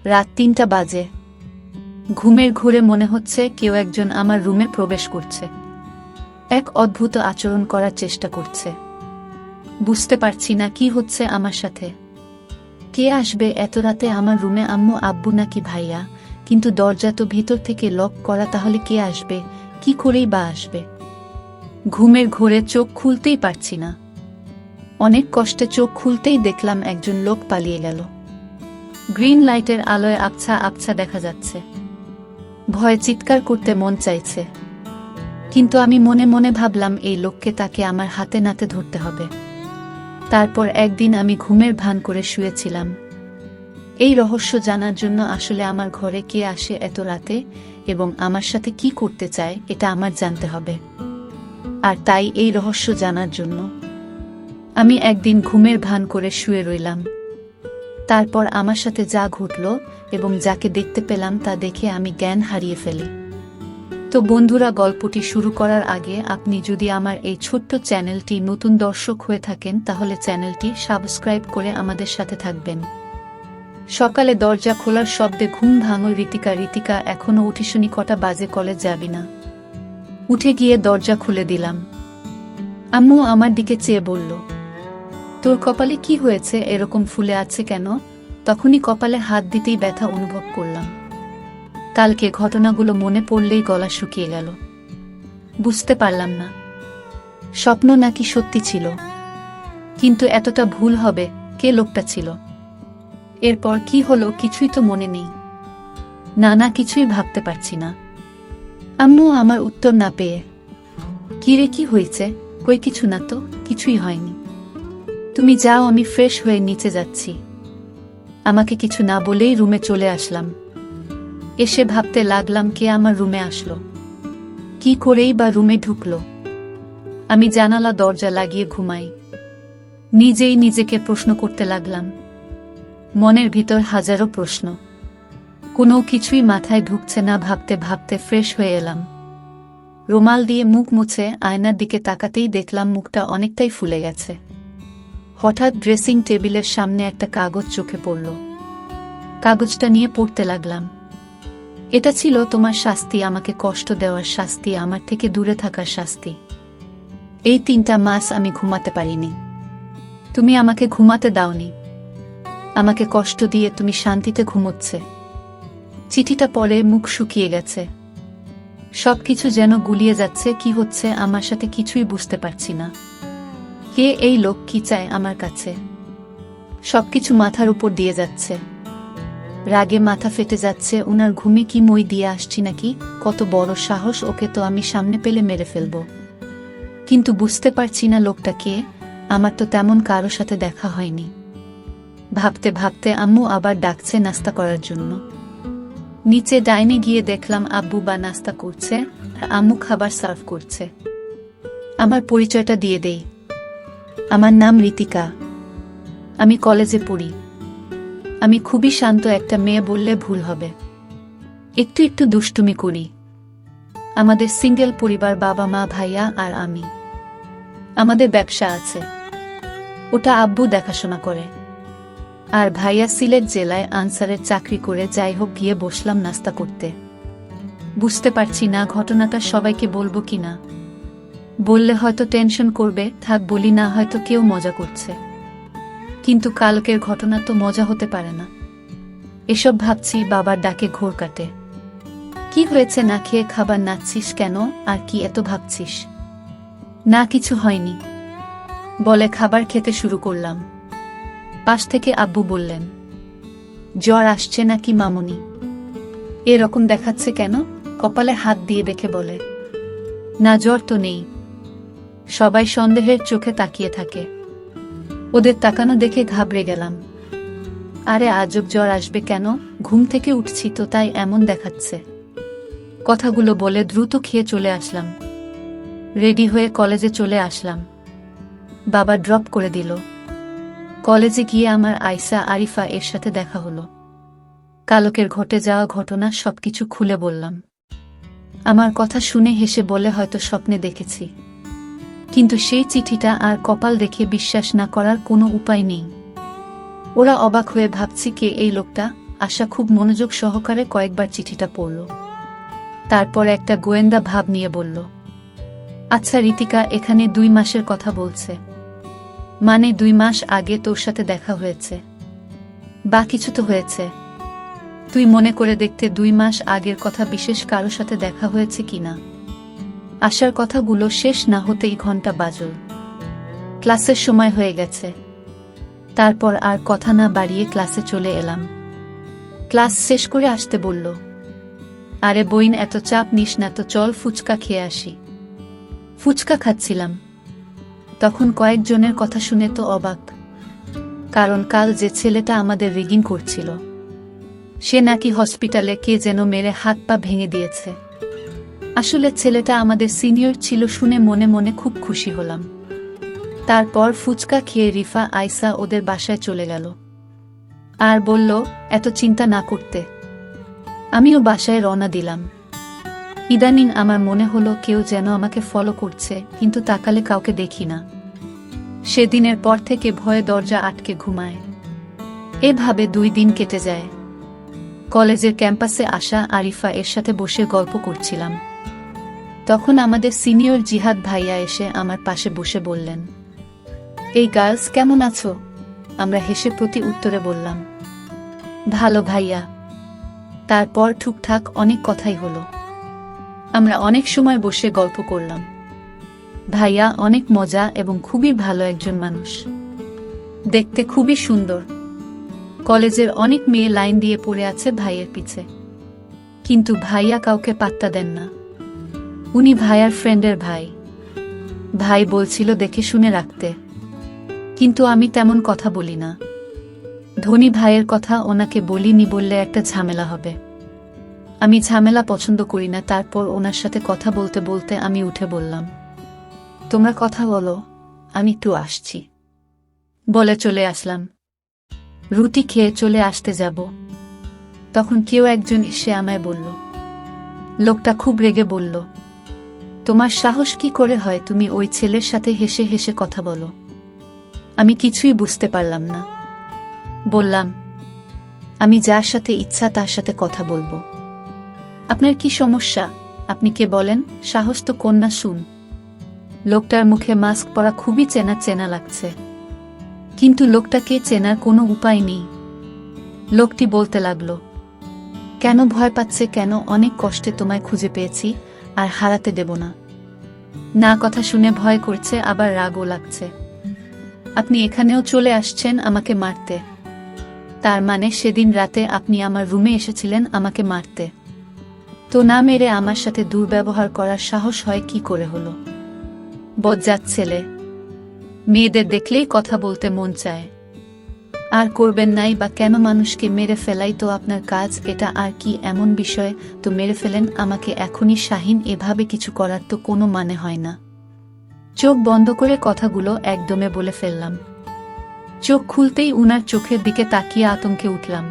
রাত ৩টা বাজে। ঘুমের ঘোরে মনে হচ্ছে কেউ একজন আমার রুমে প্রবেশ করছে, এক অদ্ভুত আচরণ করার চেষ্টা করছে। বুঝতে পারছি না কি হচ্ছে আমার সাথে। কে আসবে এত রাতে আমার রুমে? আম্মু, আব্বু নাকি ভাইয়া? কিন্তু দরজা তো ভিতর থেকে লক করা, তাহলে কে আসবে? কি করেই বা আসবে? ঘুমের ঘোরে চোখ খুলতেই পারছি না। অনেক কষ্টে চোখ খুলতেই দেখলাম একজন লোক পালিয়ে গেল। গ্রিন লাইটের আলোয় আবছা আবছা দেখা যাচ্ছে। ভয়ে চিৎকার করতে মন চাইছে, কিন্তু আমি মনে মনে ভাবলাম এই লোককে তাকে আমার হাতে নাতে ধরতে হবে। তারপর একদিন আমি ঘুমের ভান করে শুয়েছিলাম। এই রহস্য জানার জন্য আসলে আমার ঘরে কে আসে এত রাতে এবং আমার সাথে কি করতে চায় এটা আমার জানতে হবে। আর তাই এই রহস্য জানার জন্য আমি একদিন ঘুমের ভান করে শুয়ে রইলাম। তারপর আমার সাথে যা ঘটল এবং যাকে দেখতে পেলাম তা দেখে আমি জ্ঞান হারিয়ে ফেলি। তো বন্ধুরা, গল্পটি শুরু করার আগে আপনি যদি আমার এই ছোট্ট চ্যানেলটি নতুন দর্শক হয়ে থাকেন তাহলে চ্যানেলটি সাবস্ক্রাইব করে আমাদের সাথে থাকবেন। সকালে দরজা খোলার শব্দে ঘুম ভাঙল ঋতিকা এখনো উঠিসনি? কটা বাজে? কলেজ যাবি না? উঠে গিয়ে দরজা খুলে দিলাম। আম্মু আমার দিকে চেয়ে বলল, তোর কপালে কি হয়েছে? এরকম ফুলে আছে কেন? তখনই কপালে হাত দিতেই ব্যথা অনুভব করলাম। কালকে ঘটনাগুলো মনে পড়লেই গলা শুকিয়ে গেল। বুঝতে পারলাম না স্বপ্ন নাকি সত্যি ছিল, কিন্তু এতটা ভুল হবে? কে লোকটা ছিল? এরপর কি হলো কিছুই তো মনে নেই। না কিছুই ভাবতে পারছি না। আম্মু আমার উত্তর না পেয়ে, কিরে কি হয়েছে? কই কিছু না তো, কিছুই হয়নি। তুমি যাও, আমি ফ্রেশ হয়ে নিচে যাচ্ছি। আমাকে কিছু না বলেই রুমে চলে আসলাম। এসে ভাবতে লাগলাম কে আমার রুমে আসলো, কি করেই বা রুমে ঢুকলো। আমি জানালা দরজা লাগিয়ে ঘুমাই। নিজেই নিজেকে প্রশ্ন করতে লাগলাম। মনের ভিতর হাজারো প্রশ্ন, কোনো কিছুই মাথায় ঢুকছে না। ভাবতে ভাবতে ফ্রেশ হয়ে এলাম। রুমাল দিয়ে মুখ মুছে আয়নার দিকে তাকাতেই দেখলাম মুখটা অনেকটাই ফুলে গেছে। হঠাৎ ড্রেসিং টেবিলের সামনে একটা কাগজ চোখে পড়ল। কাগজটা নিয়ে পড়তে লাগলাম। এটা ছিল তোমার শাস্তি, আমাকে কষ্ট দেওয়ার শাস্তি, আমার থেকে দূরে থাকার শাস্তি। এই 3টা মাস আমি ঘুমাতে পারিনি। তুমি আমাকে ঘুমাতে দাওনি। আমাকে কষ্ট দিয়ে তুমি শান্তিতে ঘুমোচ্ছে। চিঠিটা পড়ে মুখ শুকিয়ে গেছে। সবকিছু যেন গুলিয়ে যাচ্ছে। কি হচ্ছে আমার সাথে কিছুই বুঝতে পারছি না। কে এই লোক? কি চায় আমার কাছে? সবকিছু মাথার উপর দিয়ে যাচ্ছে। রাগে মাথা ফেটে যাচ্ছে। উনার ঘুমে কি মই দিয়ে আসছি নাকি? কত বড় সাহস! ওকে তো আমি সামনে পেলে মেরে ফেলব। কিন্তু বুঝতে পারছি না লোকটা কে। আমার তো তেমন কারো সাথে দেখা হয়নি। ভাবতে ভাবতে আম্মু আবার ডাকছে নাস্তা করার জন্য। নিচে ডাইনে গিয়ে দেখলাম আব্বু বা নাস্তা করছে আর আম্মু খাবার সার্ভ করছে। আমার পরিচয়টা দিয়ে দেই। আমার নাম ঋতিকা। আমি কলেজে পড়ি। আমি খুবই শান্ত একটা মেয়ে বললে ভুল হবে। একটু একটু দুষ্টুমি করি। আমাদের সিঙ্গেল পরিবার, বাবা মা ভাইয়া আর আমি। আমাদের ব্যবসা আছে, ওটা আব্বু দেখাশোনা করে। আর ভাইয়া সিলেট জেলায় আনসারের চাকরি করে। যাই হোক, গিয়ে বসলাম নাস্তা করতে। বুঝতে পারছি না ঘটনাটা সবাইকে বলবো কিনা। বললে হয়তো টেনশন করবে, থাক বলি না, হয়তো কেউ মজা করছে। কিন্তু কালকের ঘটনা তো মজা হতে পারে না। এসব ভাবছি, বাবার ডাকে ঘোর কাটে। কি হয়েছে? না খেয়ে খাবার নাচ্ছিস কেন? আর কি এত ভাবছিস? না কিছু হয়নি বলে খাবার খেতে শুরু করলাম। পাশ থেকে আব্বু বললেন, জ্বর আসছে নাকি মামুনি? এরকম দেখাচ্ছে কেন? কপালে হাত দিয়ে দেখে বলে, না জ্বর তো নেই। সবাই সন্দেহের চোখে তাকিয়ে থাকে। ওদের তাকানো দেখে ঘাবড়ে গেলাম। আরে আজব, জ্বর আসবে কেন? ঘুম থেকে উঠছি তো, তাই এমন দেখাচ্ছে। কথাগুলো বলে দ্রুত খেয়ে চলে আসলাম। রেডি হয়ে কলেজে চলে আসলাম। বাবা ড্রপ করে দিল। কলেজে গিয়ে আমার আয়সা আরিফা এর সাথে দেখা হলো। কালকের ঘটে যাওয়া ঘটনা সবকিছু খুলে বললাম। আমার কথা শুনে হেসে বলে, হয়তো স্বপ্নে দেখেছি। কিন্তু সেই চিঠিটা আর কপাল দেখে বিশ্বাস না করার কোনো উপায় নেই। ওরা অবাক হয়ে ভাবছি কে এই লোকটা। আশা খুব মনোযোগ সহকারে কয়েকবার চিঠিটা পড়ল। তারপর একটা গোয়েন্দা ভাব নিয়ে বলল, আচ্ছা রিতিকা, এখানে 2 মাসের কথা বলছে, মানে 2 মাস আগে তোর সাথে দেখা হয়েছে বা কিছু তো হয়েছে? তুই মনে করে দেখতে 2 মাস আগের কথা বিশেষ কারো সাথে দেখা হয়েছে কিনা। আশার কথাগুলো শেষ না হতেই ঘন্টা বাজল। ক্লাসের সময় হয়ে গেছে। তারপর আর কথা না বাড়িয়ে ক্লাসে চলে এলাম। ক্লাস শেষ করে আসতে বলল, আরে বইন, এত চাপ নিস না তো, চল ফুচকা খেয়ে আসি। ফুচকা খাচ্ছিলাম, তখন কয়েকজনের কথা শুনে তো অবাক। কারণ কাল যে ছেলেটা আমাদের রিগিং করছিল, সে নাকি হসপিটালে কে যেন মেরে হাত পা ভেঙে দিয়েছে। আসলে ছেলেটা আমাদের সিনিয়র ছিল শুনে মনে মনে খুব খুশি হলাম। তারপর ফুচকা খেয়ে রিফা আয়সা ওদের বাসায় চলে গেল আর বলল এত চিন্তা না করতে। আমিও বাসায় রওনা দিলাম। ইদানিং আমার মনে হলো কেউ যেন আমাকে ফলো করছে, কিন্তু তাকালে কাউকে দেখি না। সেদিনের পর থেকে ভয়ে দরজা আটকে ঘুমায়। এভাবে 2 দিন কেটে যায়। কলেজের ক্যাম্পাসে আসা আরিফা এর সাথে বসে গল্প করছিলাম। তখন আমাদের সিনিয়র জিহাদ ভাইয়া এসে আমার পাশে বসে বললেন, এই গার্লস কেমন আছো? আমরা হেসে প্রতি উত্তরে বললাম, ভালো ভাইয়া। তারপর টুকটাক অনেক কথাই হলো। আমরা অনেক সময় বসে গল্প করলাম। ভাইয়া অনেক মজা এবং খুবই ভালো একজন মানুষ, দেখতে খুবই সুন্দর। কলেজের অনেক মেয়ে লাইন দিয়ে পড়ে আছে ভাইয়ের পিছে, কিন্তু ভাইয়া কাউকে পাত্তা দেন না। উনি ভাইয়ার ফ্রেন্ডের ভাই। ভাই বলছিল দেখে শুনে রাখতে, কিন্তু আমি তেমন কথা বলি না। ধনী ভাইয়ের কথা ওনাকে বলিনি বললে একটা ঝামেলা হবে। আমি ঝামেলা পছন্দ করি না। তারপর ওনার সাথে কথা বলতে বলতে আমি উঠে বললাম, তোমরা কথা বলো, আমি একটু আসছি বলে চলে আসলাম। রুটি খেয়ে চলে আসতে যাব, তখন কেউ একজন এসে আমায় বলল। লোকটা খুব রেগে বলল, তোমার সাহস কি করে হয় তুমি ওই ছেলের সাথে হেসে হেসে কথা বলো? আমি কিছুই বুঝতে পারলাম না। বললাম, আমি যার সাথে ইচ্ছা তার সাথে কথা বলবো। আপনার কি সমস্যা? আপনি কে বলেন? সাহস তো কন্যা শুন। লোকটার মুখে মাস্ক পরা খুবই চেনা চেনা লাগছে, কিন্তু লোকটাকে চেনার কোনো উপায় নেই। লোকটি বলতে লাগলো, কেন ভয় পাচ্ছে কেন? অনেক কষ্টে তোমায় খুঁজে পেয়েছি, আর হারাতে দেব না। না, কথা শুনে ভয় করছে, আবার রাগও লাগছে। আপনি এখানেও চলে আসছেন আমাকে মারতে। তার মানে সেদিন রাতে আপনি আমার রুমে এসেছিলেন আমাকে মারতে। তো না মেরে আমার সাথে দুর্ব্যবহার করার সাহস হয় কি করে হলো? বজ্জাত ছেলে। মেয়েদের দেখলেই কথা বলতে মন চায়। আর করবেন নাই বা কেন? মানুষকে মেরে ফেলাই তো আপনার কাজ, এটা আর কি এমন বিষয়? তো মেরে ফেলেন আমাকে এখনই। শাহিন, এভাবে কিছু করার তো কোনো মানে হয় না। চোখ বন্ধ করে কথাগুলো একদমে বলে ফেললাম। চোখ খুলতেই উনার চোখের দিকে তাকিয়ে আতঙ্কে উঠলাম।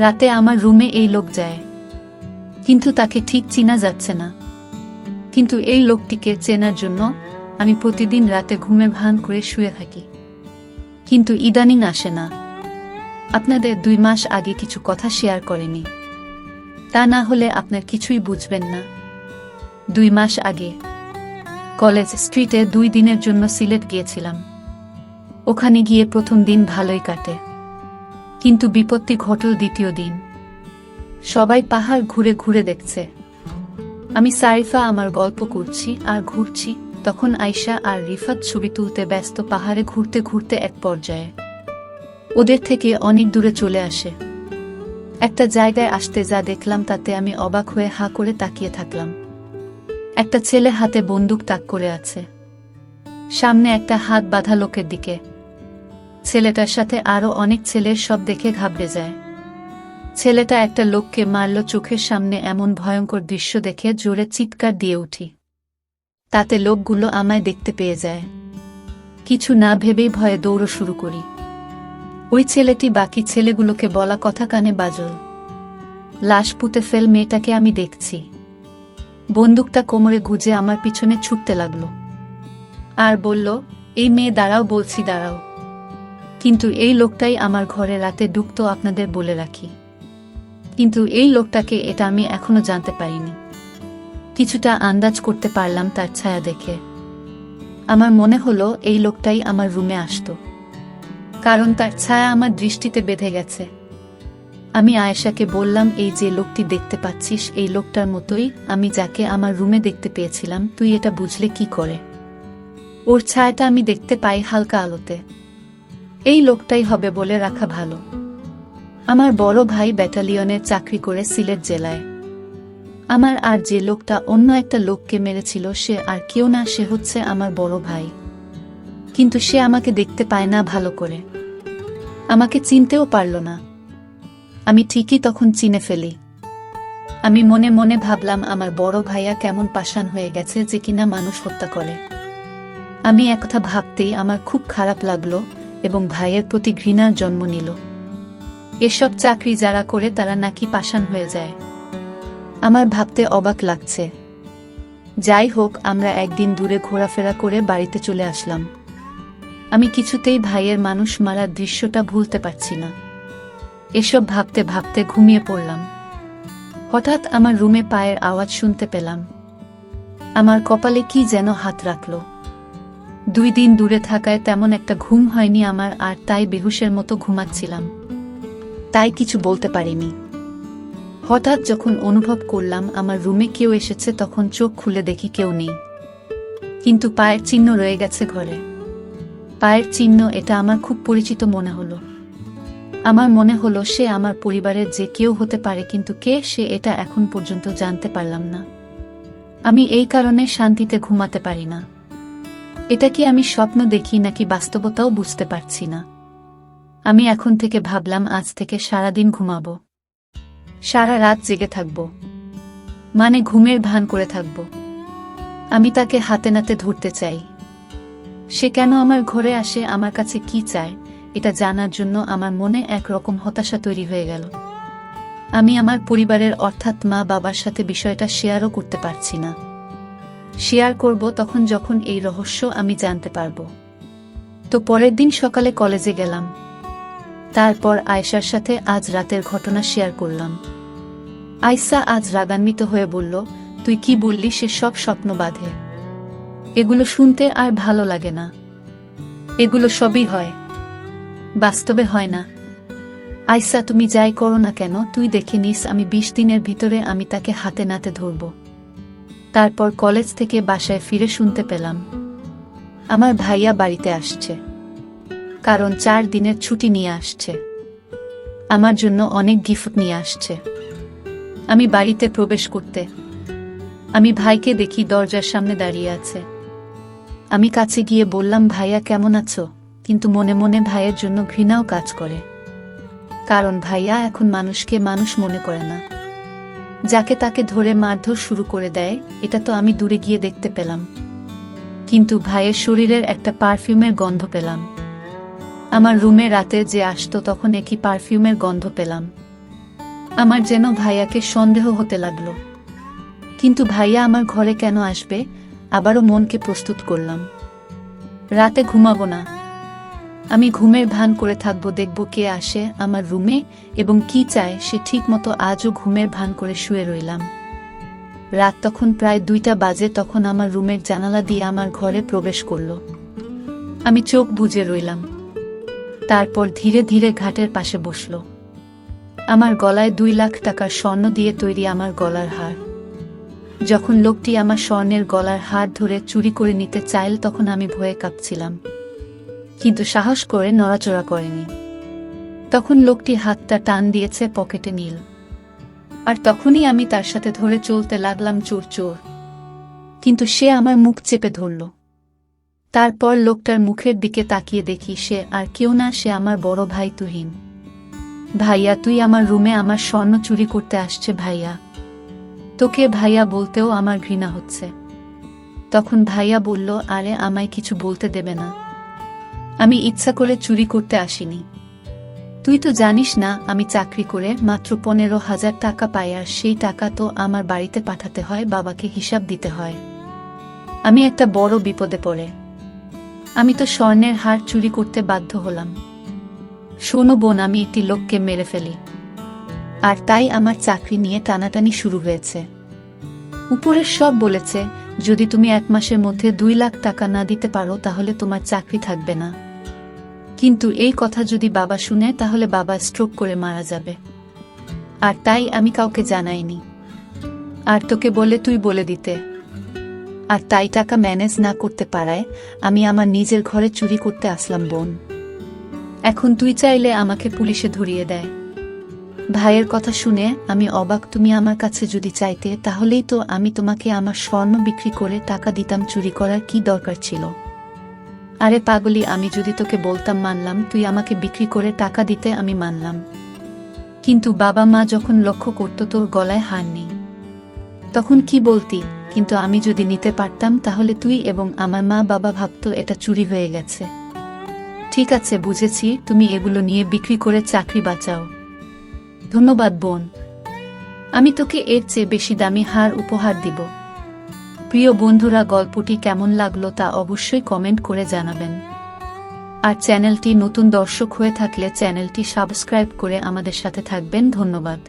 রাতে আমার রুমে এই লোক যায়, কিন্তু তাকে ঠিক চিনা যাচ্ছে না। কিন্তু এই লোকটিকে চেনার জন্য আমি প্রতিদিন রাতে ঘুমে ভান করে শুয়ে থাকি, কিন্তু ইদানিং আসে না। আপনাদের 2 মাস আগে কিছু কথা শেয়ার করেনি, তা না হলে আপনার কিছুই বুঝবেন না। 2 মাস আগে কলেজ স্ট্রিটে 2 দিনের জন্য সিলেট গিয়েছিলাম। ওখানে গিয়ে প্রথম দিন ভালোই কাটে, কিন্তু বিপত্তি ঘটল দ্বিতীয় দিন। সবাই পাহাড় ঘুরে ঘুরে দেখছে, আমি সারিফা আমার গল্প করছি আর ঘুরছি। তখন আয়শা আর রিফাত ছবি তুলতে ব্যস্ত। পাহাড়ে ঘুরতে ঘুরতে এক পর্যায়ে ওদের থেকে অনেক দূরে চলে আসে। একটা জায়গায় আসতে যা দেখলাম তাতে আমি অবাক হয়ে হাঁ করে তাকিয়ে থাকলাম। একটা ছেলে হাতে বন্দুক তাক করে আছে, সামনে একটা হাত বাঁধা লোকের দিকে। ছেলেটার সাথে আরো অনেক ছেলের, সব দেখে ঘাবড়ে যায়। ছেলেটা একটা লোককে মারল চোখের সামনে। এমন ভয়ঙ্কর দৃশ্য দেখে জোরে চিৎকার দিয়ে উঠি। তাতে লোকগুলো আমায় দেখতে পেয়ে যায়। কিছু না ভেবেই ভয়ে দৌড় শুরু করি। ওই ছেলেটি বাকি ছেলেগুলোকে বলা কথা কানে বাজল, লাশ পুঁতে ফেল মেয়েটাকে আমি দেখছি। বন্দুকটা কোমরে গুজে আমার পিছনে ছুটতে লাগলো আর বলল, এই মেয়ে দাঁড়াও বলছি দাঁড়াও। কিন্তু এই লোকটাই আমার ঘরে রাতে ঢুকতো, আপনাদের বলে রাখি। কিন্তু এই লোকটাকে এটা আমি এখনো জানতে পারিনি। কিছুটা আন্দাজ করতে পারলাম তার ছায়া দেখে। আমার মনে হলো এই লোকটাই আমার রুমে আসতো, কারণ তার ছায়া আমার দৃষ্টিতে বেঁধে গেছে। আমি আয়েশাকে বললাম, এই যে লোকটি দেখতে পাচ্ছিস এই লোকটার মতোই আমি যাকে আমার রুমে দেখতে পেয়েছিলাম, তুই এটা বুঝলে কি করে? ওর ছায়াটা আমি দেখতে পাই হালকা আলোতে। এই লোকটাই হবে বলে রাখা ভালো। আমার বড় ভাই ব্যাটালিয়নে চাকরি করে সিলেট জেলায়। আমার আর যে লোকটা অন্য একটা লোককে মেরেছিল সে আর কেউ না, সে হচ্ছে আমার বড় ভাই। কিন্তু সে আমাকে দেখতে পায় না ভালো করে, আমাকে চিনতেও পারল না। আমি ঠিকই তখন চিনে ফেলি। আমি মনে মনে ভাবলাম, আমার বড় ভাইয়া কেমন পাষাণ হয়ে গেছে যে কিনা মানুষ হত্যা করে। আমি একথা ভাবতেই আমার খুব খারাপ লাগলো এবং ভাইয়ের প্রতি ঘৃণার জন্ম নিল। এসব চাকরি যারা করে তারা নাকি পাষাণ হয়ে যায়। আমার ভাবতে অবাক লাগছে। যাই হোক, আমরা একদিন দূরে ঘোরাফেরা করে বাড়িতে চলে আসলাম। আমি কিছুতেই ভাইয়ের মানুষ মারার দৃশ্যটা ভুলতে পারছি না। এসব ভাবতে ভাবতে ঘুমিয়ে পড়লাম। হঠাৎ আমার রুমে পায়ের আওয়াজ শুনতে পেলাম। আমার কপালে কি যেন হাত রাখল। 2 দিন দূরে থাকায় তেমন একটা ঘুম হয়নি আমার, আর তাই বেহুশের মতো ঘুমাচ্ছিলাম, তাই কিছু বলতে পারিনি। হঠাৎ যখন অনুভব করলাম আমার রুমে কেউ এসেছে, তখন চোখ খুলে দেখি কেউ নেই, কিন্তু পায়ের চিহ্ন রয়ে গেছে ঘরে। পায়ের চিহ্ন, এটা আমার খুব পরিচিত মনে হলো। আমার মনে হলো সে আমার পরিবারের যে কেউ হতে পারে, কিন্তু কে সে এটা এখন পর্যন্ত জানতে পারলাম না। আমি এই কারণে শান্তিতে ঘুমাতে পারি না। এটা কি আমি স্বপ্ন দেখি নাকি বাস্তবতাও বুঝতে পারছি না। আমি এখন থেকে ভাবলাম, আজ থেকে সারাদিন ঘুমাবো, সারা রাত জেগে থাকবো, মানে ঘুমের ভান করে থাকবো। আমি তাকে হাতে নাতে ধরতে চাই। সে কেন আমার ঘরে আসে, আমার কাছে কি চায়, এটা জানার জন্য আমার মনে একরকম হতাশা তৈরি হয়ে গেল। আমি আমার পরিবারের অর্থাৎ মা বাবার সাথে বিষয়টা শেয়ারও করতে পারছি না। শেয়ার করব তখন যখন এই রহস্য আমি জানতে পারব। তো পরের দিন সকালে কলেজে গেলাম। তারপর আয়েশার সাথে আজ রাতের ঘটনা শেয়ার করলাম। আয়েশা আজ রাগান্বিত হয়ে বলল, তুই কি বললি সে সব স্বপ্ন বাঁধে? এগুলো শুনতে আর ভালো লাগে না। এগুলো সবই হয়, বাস্তবে হয় না। আয়েশা, তুমি যাই করো না কেন, তুই দেখে নিস আমি 20 দিনের ভিতরে আমি তাকে হাতে নাতে ধরব। তারপর কলেজ থেকে বাসায় ফিরে শুনতে পেলাম আমার ভাইয়া বাড়িতে আসছে, কারণ 4 দিনের ছুটি নিয়ে আসছে। আমার জন্য অনেক গিফট নিয়ে আসছে। আমি বাড়িতে প্রবেশ করতে আমি ভাইকে দেখি দরজার সামনে দাঁড়িয়ে আছে। আমি কাছে গিয়ে বললাম, ভাইয়া কেমন আছো? কিন্তু মনে মনে ভাইয়ের জন্য ঘৃণাও কাজ করে, কারণ ভাইয়া এখন মানুষকে মানুষ মনে করে না, যাকে তাকে ধরে মারধর শুরু করে দেয়। এটা তো আমি দূরে গিয়ে দেখতে পেলাম, কিন্তু ভাইয়ের শরীরের একটা পারফিউমের গন্ধ পেলাম। আমার রুমে রাতে যে আসতো তখন একই পারফিউমের গন্ধ পেলাম। আমার যেন ভাইয়াকে সন্দেহ হতে লাগলো। কিন্তু ভাইয়া আমার ঘরে কেন আসবে? আবারও মনকে প্রস্তুত করলাম, রাতে ঘুমাবো না। আমি ঘুমের ভান করে থাকবো, দেখব কে আসে আমার রুমে এবং কি চায় সে। ঠিক মতো আজও ঘুমের ভান করে শুয়ে রইলাম। রাত তখন প্রায় 2টা বাজে। তখন আমার রুমের জানালা দিয়ে আমার ঘরে প্রবেশ করল। আমি চোখ বুজে রইলাম। তারপর ধীরে ধীরে ঘাটের পাশে বসল। আমার গলায় 2 লাখ টাকার স্বর্ণ দিয়ে তৈরি আমার গলার হার। যখন লোকটি আমার স্বর্ণের গলার হার ধরে চুরি করে নিতে চাইল তখন আমি ভয়ে কাঁপছিলাম, কিন্তু সাহস করে নড়াচড়া করেনি। তখন লোকটি হাতটা টান দিয়েছে পকেটে নীল, আর তখনই আমি তার সাথে ধরে চলতে লাগলাম চোর চোর। কিন্তু সে আমার মুখ চেপে ধরল। তারপর লোকটার মুখের দিকে তাকিয়ে দেখি সে আর কেউ না, সে আমার বড় ভাই তুহিন। ভাইয়া, তুই আমার রুমে আমার স্বর্ণ চুরি করতে আসছে ভাইয়া। তোকে ভাইয়া বলতেও আমার ঘৃণা হচ্ছে। তখন ভাইয়া বলল, আরে আমায় কিছু বলতে দেবে না, আমি ইচ্ছা করে চুরি করতে আসিনি। তুই তো জানিস না আমি চাকরি করে মাত্র 15,000 টাকা পাই, আর সেই টাকা তো আমার বাড়িতে পাঠাতে হয়, বাবাকে হিসাব দিতে হয়। আমি একটা বড় বিপদে পড়ে আমি তো স্বর্ণের হার চুরি করতে বাধ্য হলাম। শোনো বোন, আমি একটি লোককে মেরে ফেলি। আর তাই আমার চাকরি নিয়ে টানাটানি শুরু হয়েছে। উপরের সব বলেছে, যদি তুমি 1 মাসের মধ্যে 2 লাখ টাকা না দিতে পারো তাহলে তোমার চাকরি থাকবে না। কিন্তু এই কথা যদি বাবা শুনে তাহলে বাবা স্ট্রোক করে মারা যাবে। আর তাই আমি কাউকে জানাইনি। আর তোকে বলে তুই বলে দিতে। আর তাই টাকা ম্যানেজ না করতে পারায় আমি আমার নিজের ঘরে চুরি করতে আসলাম বোন। এখন তুই চাইলে আমাকে পুলিশে ধরিয়ে দেয়। ভাইয়ের কথা শুনে আমি অবাক। তুমি আমার কাছে যদি চাইতে তাহলেই তো আমি তোমাকে আমার স্বর্ণ বিক্রি করে টাকা দিতাম, চুরি করার কি দরকার ছিল? আরে পাগলি, আমি যদি তোকে বলতাম মানলাম, তুই আমাকে বিক্রি করে টাকা দিতে আমি মানলাম। কিন্তু বাবা মা যখন লক্ষ্য করত তোর গলায় হার নেই, তখন কি বলতি? কিন্তু আমি যদি নিতে পারতাম তাহলে তুই এবং আমার মা বাবা ভাবতো এটা চুরি হয়ে গেছে। ঠিক আছে, বুঝেছি, তুমি এগুলো নিয়ে বিক্রি করে চাকরি বাঁচাও। ধন্যবাদ বোন, আমি তোকে এর চেয়ে বেশি দামি হার উপহার দিব। প্রিয় বন্ধুরা, গল্পটি কেমন লাগলো তা অবশ্যই কমেন্ট করে জানাবেন। আর চ্যানেলটি নতুন দর্শক হয়ে থাকলে চ্যানেলটি সাবস্ক্রাইব করে আমাদের সাথে থাকবেন। ধন্যবাদ।